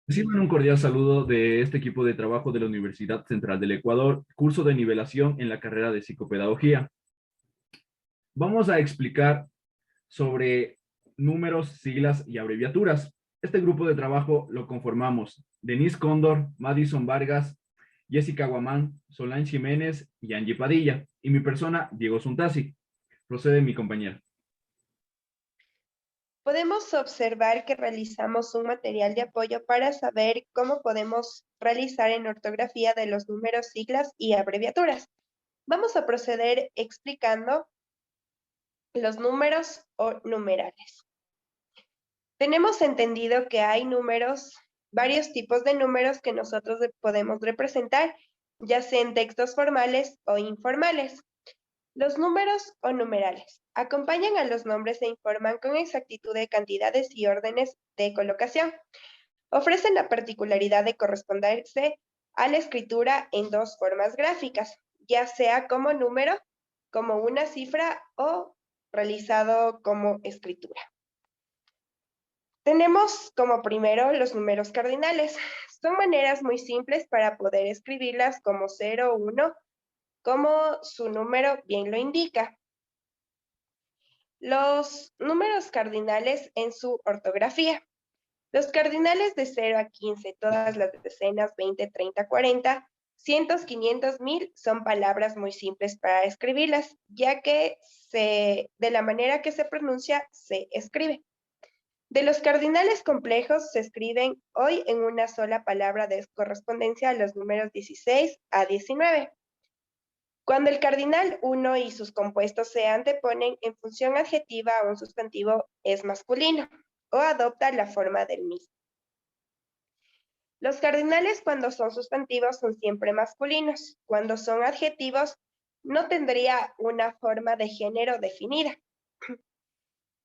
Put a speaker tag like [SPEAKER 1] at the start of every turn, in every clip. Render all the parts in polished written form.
[SPEAKER 1] Reciban un cordial saludo de este equipo de trabajo de la Universidad Central del Ecuador, curso de nivelación en la carrera de psicopedagogía. Vamos a explicar sobre números, siglas y abreviaturas. Este grupo de trabajo lo conformamos Denise Cóndor, Madison Vargas, Jessica Guamán, Solange Jiménez y Angie Padilla, y mi persona, Diego Suntasi. Procede mi compañera.
[SPEAKER 2] Podemos observar que realizamos un material de apoyo para saber cómo podemos realizar en ortografía de los números, siglas y abreviaturas. Vamos a proceder explicando los números o numerales. Tenemos entendido que hay números, varios tipos de números que nosotros podemos representar, ya sea en textos formales o informales. Los números o numerales acompañan a los nombres e informan con exactitud de cantidades y órdenes de colocación. Ofrecen la particularidad de corresponderse a la escritura en dos formas gráficas, ya sea como número, como una cifra o realizado como escritura. Tenemos como primero los números cardinales. Son maneras muy simples para poder escribirlas como 0 o 1, como su número bien lo indica. Los números cardinales en su ortografía. Los cardinales de 0 a 15, todas las decenas, 20, 30, 40, cientos, 500, 1000, son palabras muy simples para escribirlas, ya que de la manera que se pronuncia, se escribe. De los cardinales complejos se escriben hoy en una sola palabra de correspondencia a los números 16 a 19. Cuando el cardinal 1 y sus compuestos se anteponen en función adjetiva a un sustantivo es masculino o adopta la forma del mismo. Los cardinales cuando son sustantivos son siempre masculinos. Cuando son adjetivos no tendría una forma de género definida.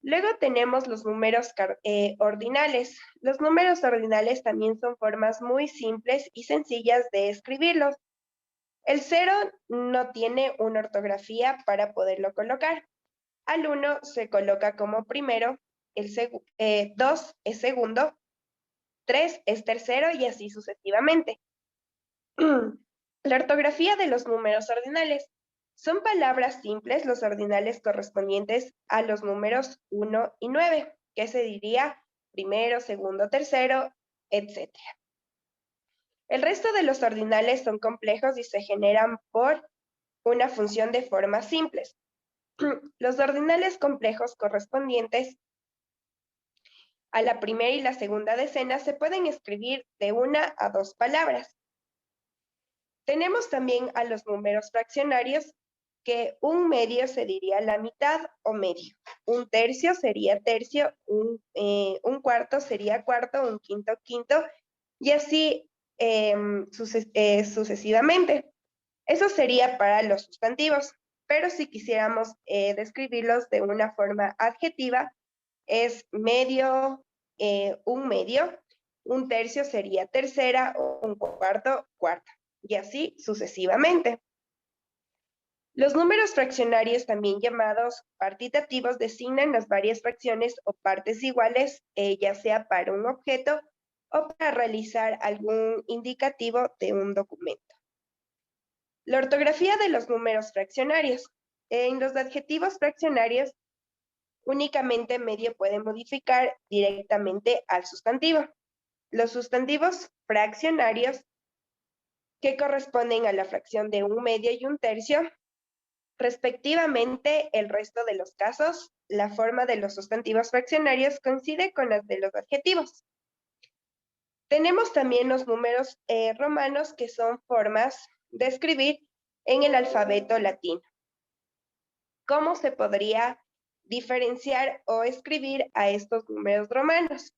[SPEAKER 2] Luego tenemos los números ordinales. Los números ordinales también son formas muy simples y sencillas de escribirlos. El 0 no tiene una ortografía para poderlo colocar. Al 1 se coloca como primero, el 2 es segundo, 3 es tercero y así sucesivamente. La ortografía de los números ordinales. Son palabras simples los ordinales correspondientes a los números 1 y 9, que se diría primero, segundo, tercero, etc. El resto de los ordinales son complejos y se generan por una función de formas simples. Los ordinales complejos correspondientes a la primera y la segunda decena se pueden escribir de una a dos palabras. Tenemos también a los números fraccionarios, que un medio se diría la mitad o medio. Un tercio sería tercio, un cuarto sería cuarto, un quinto, quinto, y así sucesivamente. Eso sería para los sustantivos, pero si quisiéramos describirlos de una forma adjetiva, es medio, un tercio sería tercera, un cuarto, cuarta, y así sucesivamente. Los números fraccionarios, también llamados partitativos, designan las varias fracciones o partes iguales, ya sea para un objeto o para realizar algún indicativo de un documento. La ortografía de los números fraccionarios. En los adjetivos fraccionarios, únicamente medio puede modificar directamente al sustantivo. Los sustantivos fraccionarios, que corresponden a la fracción de un medio y un tercio, respectivamente. El resto de los casos, la forma de los sustantivos fraccionarios coincide con las de los adjetivos. Tenemos también los números romanos, que son formas de escribir en el alfabeto latino. ¿Cómo se podría diferenciar o escribir a estos números romanos?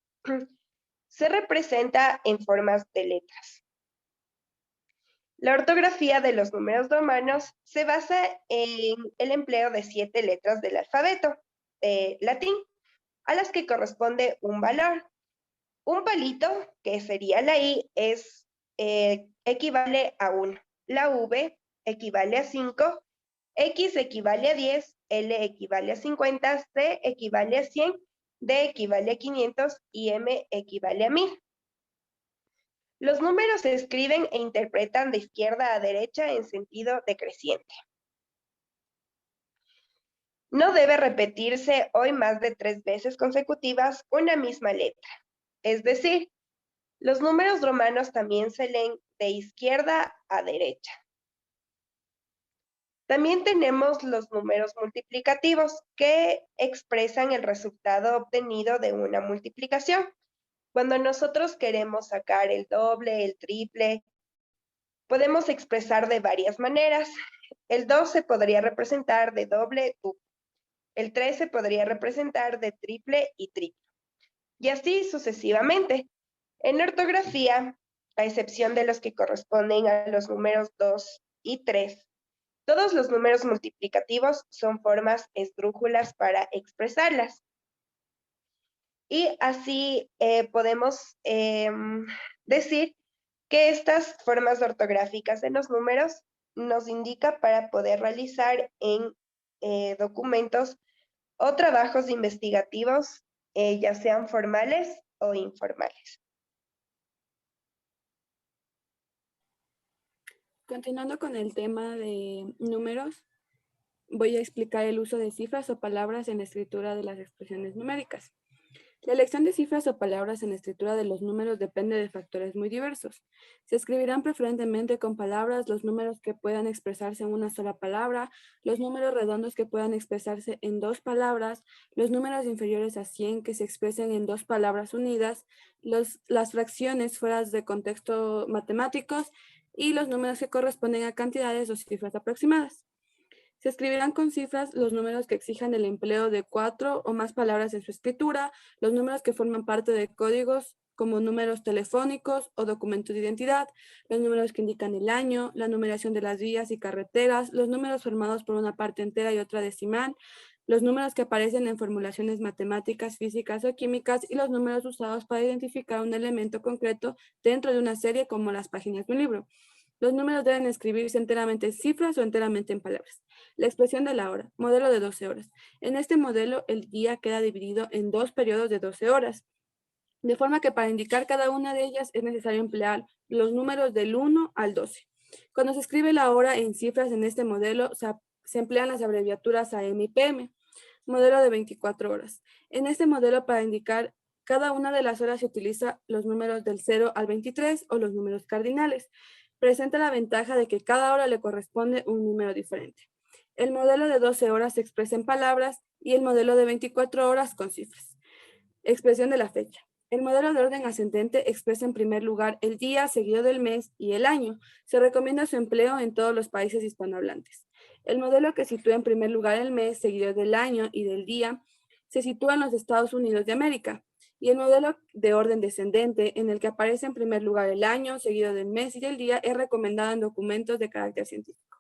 [SPEAKER 2] Se representa en formas de letras. La ortografía de los números romanos se basa en el empleo de 7 letras del alfabeto latín, a las que corresponde un valor. Un palito, que sería la I, equivale a 1. La V equivale a 5, X equivale a 10, L equivale a 50, C equivale a 100, D equivale a 500 y M equivale a 1000. Los números se escriben e interpretan de izquierda a derecha en sentido decreciente. No debe repetirse hoy más de 3 veces consecutivas una misma letra. Es decir, los números romanos también se leen de izquierda a derecha. También tenemos los números multiplicativos que expresan el resultado obtenido de una multiplicación. Cuando nosotros queremos sacar el doble, el triple, podemos expresar de varias maneras. El 2 se podría representar de doble, duple. El 3 se podría representar de triple y triple. Y así sucesivamente. En ortografía, a excepción de los que corresponden a los números 2 y 3, todos los números multiplicativos son formas esdrújulas para expresarlas. Y así podemos decir que estas formas ortográficas de los números nos indica para poder realizar en documentos o trabajos investigativos, ya sean formales o informales.
[SPEAKER 3] Continuando con el tema de números, voy a explicar el uso de cifras o palabras en la escritura de las expresiones numéricas. La elección de cifras o palabras en la escritura de los números depende de factores muy diversos. Se escribirán preferentemente con palabras los números que puedan expresarse en una sola palabra, los números redondos que puedan expresarse en 2 palabras, los números inferiores a 100 que se expresen en 2 palabras unidas, las fracciones fuera de contexto matemáticos y los números que corresponden a cantidades o cifras aproximadas. Se escribirán con cifras los números que exijan el empleo de 4 o más palabras en su escritura, los números que forman parte de códigos como números telefónicos o documentos de identidad, los números que indican el año, la numeración de las vías y carreteras, los números formados por una parte entera y otra decimal, los números que aparecen en formulaciones matemáticas, físicas o químicas y los números usados para identificar un elemento concreto dentro de una serie como las páginas de un libro. Los números deben escribirse enteramente en cifras o enteramente en palabras. La expresión de la hora, modelo de 12 horas. En este modelo, el día queda dividido en 2 periodos de 12 horas, de forma que para indicar cada una de ellas es necesario emplear los números del 1 al 12. Cuando se escribe la hora en cifras en este modelo, se emplean las abreviaturas AM y PM. Modelo de 24 horas. En este modelo, para indicar cada una de las horas se utiliza los números del 0 al 23 o los números cardinales. Presenta la ventaja de que cada hora le corresponde un número diferente. El modelo de 12 horas se expresa en palabras y el modelo de 24 horas con cifras. Expresión de la fecha. El modelo de orden ascendente expresa en primer lugar el día seguido del mes y el año. Se recomienda su empleo en todos los países hispanohablantes. El modelo que sitúa en primer lugar el mes seguido del año y del día se sitúa en los Estados Unidos de América. Y el modelo de orden descendente, en el que aparece en primer lugar el año, seguido del mes y del día, es recomendado en documentos de carácter científico.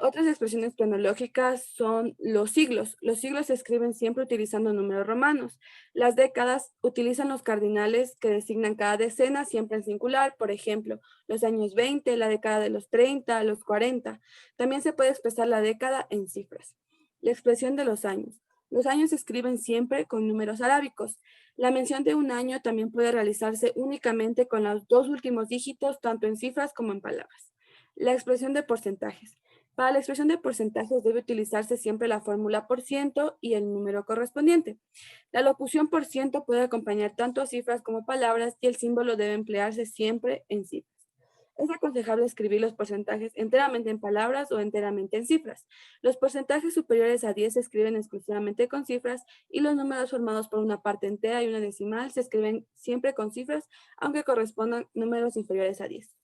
[SPEAKER 3] Otras expresiones cronológicas son los siglos. Los siglos se escriben siempre utilizando números romanos. Las décadas utilizan los cardinales que designan cada decena, siempre en singular. Por ejemplo, los años 20, la década de los 30, los 40. También se puede expresar la década en cifras. La expresión de los años. Los años se escriben siempre con números arábicos. La mención de un año también puede realizarse únicamente con los 2 últimos dígitos, tanto en cifras como en palabras. La expresión de porcentajes. Para la expresión de porcentajes debe utilizarse siempre la fórmula por ciento y el número correspondiente. La locución por ciento puede acompañar tanto cifras como palabras y el símbolo debe emplearse siempre en cifras. Es aconsejable escribir los porcentajes enteramente en palabras o enteramente en cifras. Los porcentajes superiores a 10 se escriben exclusivamente con cifras y los números formados por una parte entera y una decimal se escriben siempre con cifras, aunque correspondan números inferiores a 10.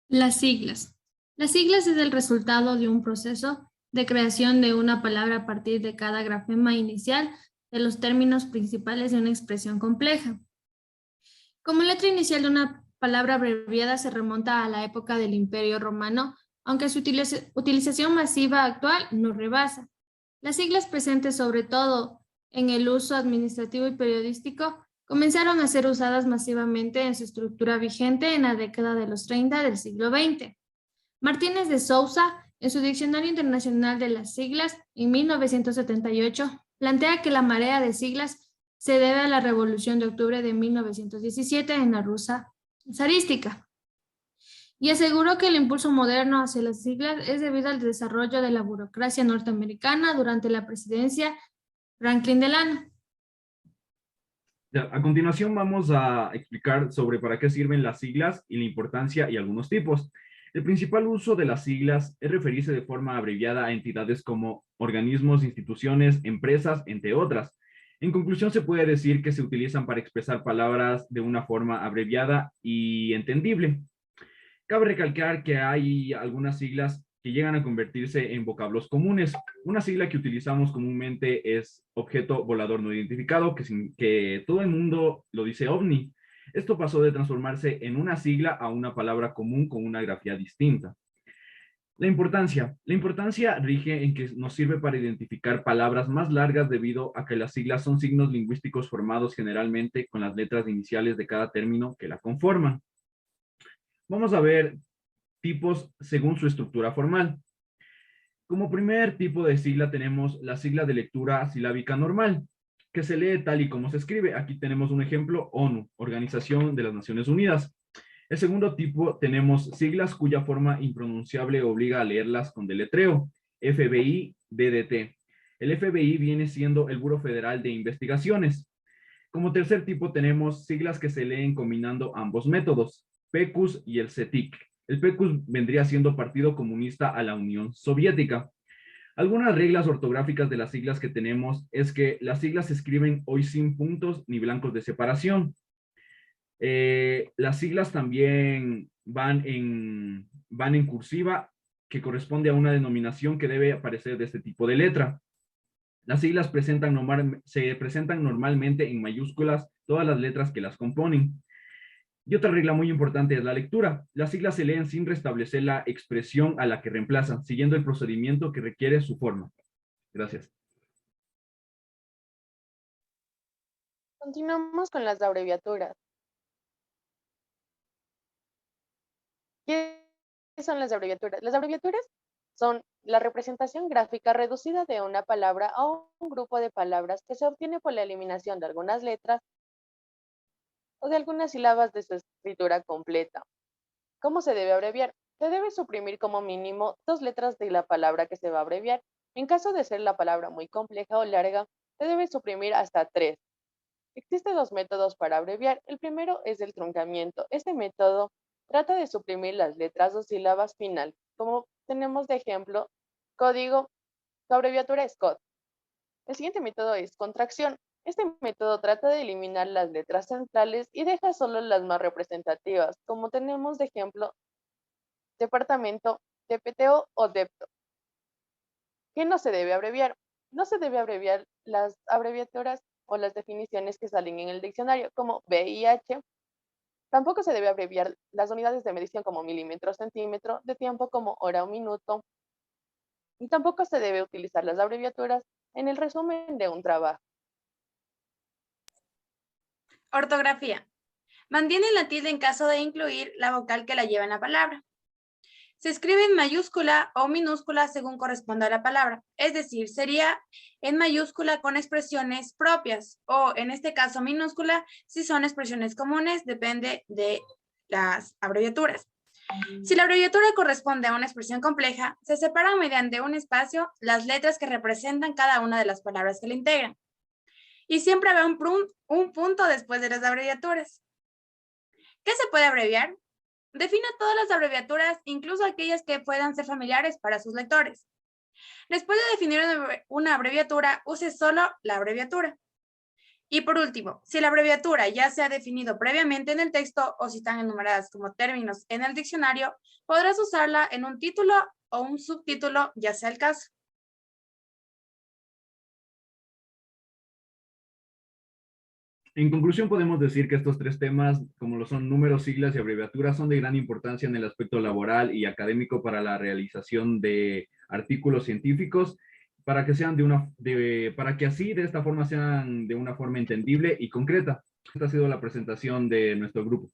[SPEAKER 4] Las siglas. Las siglas es el resultado de un proceso de creación de una palabra a partir de cada grafema inicial de los términos principales de una expresión compleja. Como letra inicial de una palabra abreviada se remonta a la época del Imperio Romano, aunque su utilización masiva actual no rebasa. Las siglas presentes sobre todo en el uso administrativo y periodístico comenzaron a ser usadas masivamente en su estructura vigente en la década de los 30 del siglo XX. Martínez de Sousa, en su Diccionario Internacional de las Siglas, en 1978, plantea que la marea de siglas se debe a la Revolución de Octubre de 1917 en la Rusia zarística. Y aseguró que el impulso moderno hacia las siglas es debido al desarrollo de la burocracia norteamericana durante la presidencia Franklin Delano.
[SPEAKER 1] A continuación vamos a explicar sobre para qué sirven las siglas y la importancia y algunos tipos. El principal uso de las siglas es referirse de forma abreviada a entidades como organismos, instituciones, empresas, entre otras. En conclusión, se puede decir que se utilizan para expresar palabras de una forma abreviada y entendible. Cabe recalcar que hay algunas siglas que llegan a convertirse en vocablos comunes. Una sigla que utilizamos comúnmente es objeto volador no identificado, que todo el mundo lo dice OVNI. Esto pasó de transformarse en una sigla a una palabra común con una grafía distinta. La importancia rige en que nos sirve para identificar palabras más largas debido a que las siglas son signos lingüísticos formados generalmente con las letras iniciales de cada término que la conforman. Vamos a ver tipos según su estructura formal. Como primer tipo de sigla tenemos la sigla de lectura silábica normal, que se lee tal y como se escribe. Aquí tenemos un ejemplo, ONU, Organización de las Naciones Unidas. El segundo tipo tenemos siglas cuya forma impronunciable obliga a leerlas con deletreo, FBI, DDT. El FBI viene siendo el Buró Federal de Investigaciones. Como tercer tipo tenemos siglas que se leen combinando ambos métodos, PECUS y el CETIC. El PECUS vendría siendo Partido Comunista a la Unión Soviética. Algunas reglas ortográficas de las siglas que tenemos es que las siglas se escriben hoy sin puntos ni blancos de separación. Las siglas también van en cursiva, que corresponde a una denominación que debe aparecer de este tipo de letra. Las siglas se presentan normalmente en mayúsculas todas las letras que las componen. Y otra regla muy importante es la lectura. Las siglas se leen sin restablecer la expresión a la que reemplazan, siguiendo el procedimiento que requiere su forma. Gracias.
[SPEAKER 5] Continuamos con las abreviaturas. ¿Qué son las abreviaturas? Las abreviaturas son la representación gráfica reducida de una palabra o un grupo de palabras que se obtiene por la eliminación de algunas letras o de algunas sílabas de su escritura completa. ¿Cómo se debe abreviar? Se debe suprimir como mínimo 2 letras de la palabra que se va a abreviar. En caso de ser la palabra muy compleja o larga, se debe suprimir hasta 3. Existen 2 métodos para abreviar. El primero es el truncamiento. Este método trata de suprimir las letras o sílabas final. Como tenemos de ejemplo, código, su abreviatura es COD. El siguiente método es contracción. Este método trata de eliminar las letras centrales y deja solo las más representativas, como tenemos de ejemplo, departamento, DPTO o DEPTO. ¿Qué no se debe abreviar? No se debe abreviar las abreviaturas o las definiciones que salen en el diccionario, como VIH. Tampoco se debe abreviar las unidades de medición como milímetro, centímetro, de tiempo como hora o minuto. Y tampoco se debe utilizar las abreviaturas en el resumen de un trabajo.
[SPEAKER 6] Ortografía. Mantiene la tilde en caso de incluir la vocal que la lleva en la palabra. Se escribe en mayúscula o minúscula según corresponda a la palabra. Es decir, sería en mayúscula con expresiones propias o en este caso minúscula si son expresiones comunes, depende de las abreviaturas. Si la abreviatura corresponde a una expresión compleja, se separan mediante un espacio las letras que representan cada una de las palabras que la integran. Y siempre habrá un punto después de las abreviaturas. ¿Qué se puede abreviar? Defina todas las abreviaturas, incluso aquellas que puedan ser familiares para sus lectores. Después de definir una abreviatura, use solo la abreviatura. Y por último, si la abreviatura ya se ha definido previamente en el texto o si están enumeradas como términos en el diccionario, podrás usarla en un título o un subtítulo, ya sea el caso.
[SPEAKER 1] En conclusión, podemos decir que estos 3 temas, como lo son números, siglas y abreviaturas, son de gran importancia en el aspecto laboral y académico para la realización de artículos científicos, para que sean para que así de esta forma sean de una forma entendible y concreta. Esta ha sido la presentación de nuestro grupo.